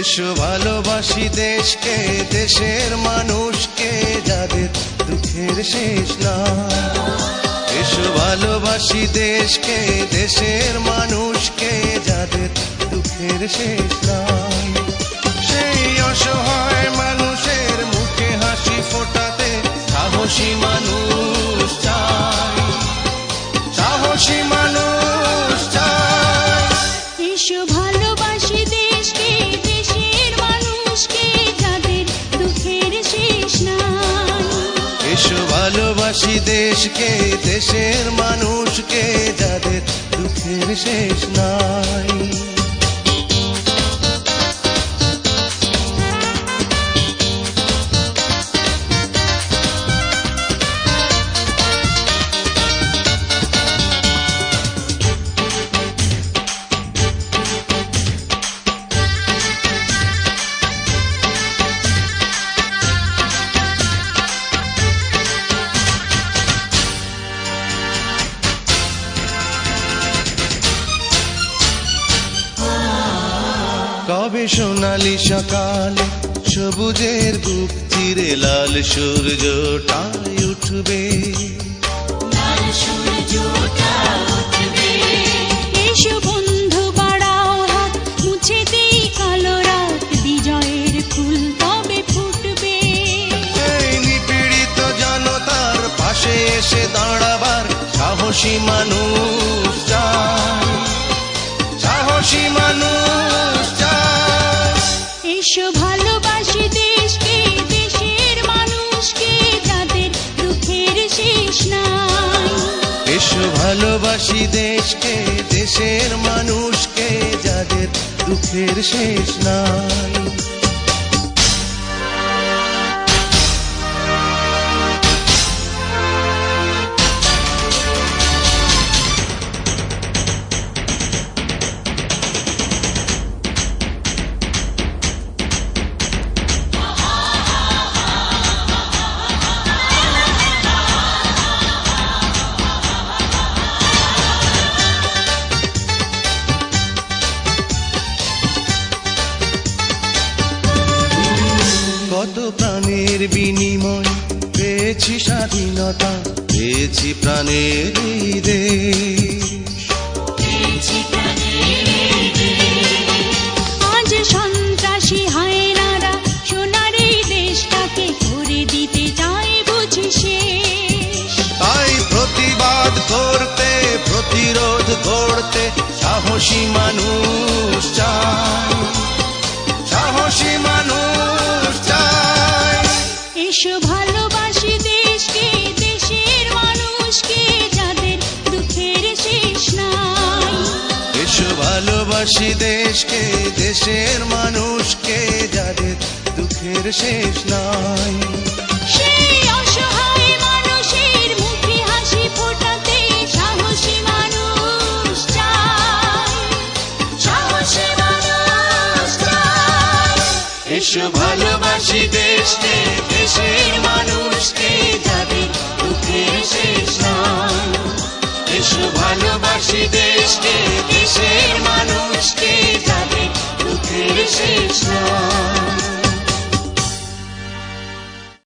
এসো ভালোবাসি দেশকে, দেশের মানুষকে, যাদের দুঃখের শেষ নাই। এসো ভালোবাসি দেশকে, দেশের মানুষকে, যাদের দুঃখের শেষ নাই। সেই অসহায় মানুষের মুখে হাসি ফোটাতে সাহসী মানুষ চাই, সাহসী মানুষ চাই। এসো ভালোবাসি দেশকে, দেশের মানুষকে, যাদের দুঃখের শেষ নাই। এসো ভালোবাসি দেশকে, দেশের মানুষকে, যাদের দুঃখের শেষ নাই। কবে সোনালি সকালে সবুজের বুক চিরে লাল সূর্যটাই উঠবে, লাল সূর্যটা উঠবে। এসো বন্ধু বাড়াও হাত, মুছে দেই কালো রাত, বিজয়ের ফুল তবে ফুটবে। এই নিপীড়িত জনতার পাশে এসে দাঁড়াবার সাহসী মানুষ চাই, সাহসী মানুষ চাই। এসো ভালোবাসি দেশকে, দেশের মানুষকে, যাদের দুঃখের শেষ নাই। এসো ভালোবাসি দেশকে, দেশের মানুষকে, যাদের দুঃখের শেষ নাই। কত প্রাণের বিনিময় পেয়েছি স্বাধীনতা, পেয়েছি প্রাণের এই দেশ। আজ সন্ত্রাসী হায়নারা সোনার এই দেশটাকে করে দিতে চায় বুঝি শেষ। তাই প্রতিবাদ করতে, প্রতিরোধ করতে সাহসী মানুষ চাই, সাহসী মানুষ চাই। এসো ভালোবাসি দেশকে, দেশের মানুষকে, যাদের দুঃখের শেষ নাই। এসো ভালোবাসি দেশকে, দেশের মানুষকে, যাদের দুঃখের শেষ নাই। সেই অসহায় মানুষের মুখে হাসি ফোটাতে সাহসী মানুষ চাই, সাহসী মানুষ চাই। এসো ভালোবাসি দেশকে, দেশের মানুষকে, যাদের দুঃখের শেষ নাই। এসো ভালোবাসি দেশকে, দেশের মানুষকে, যাদের দুঃখের শেষ নাই।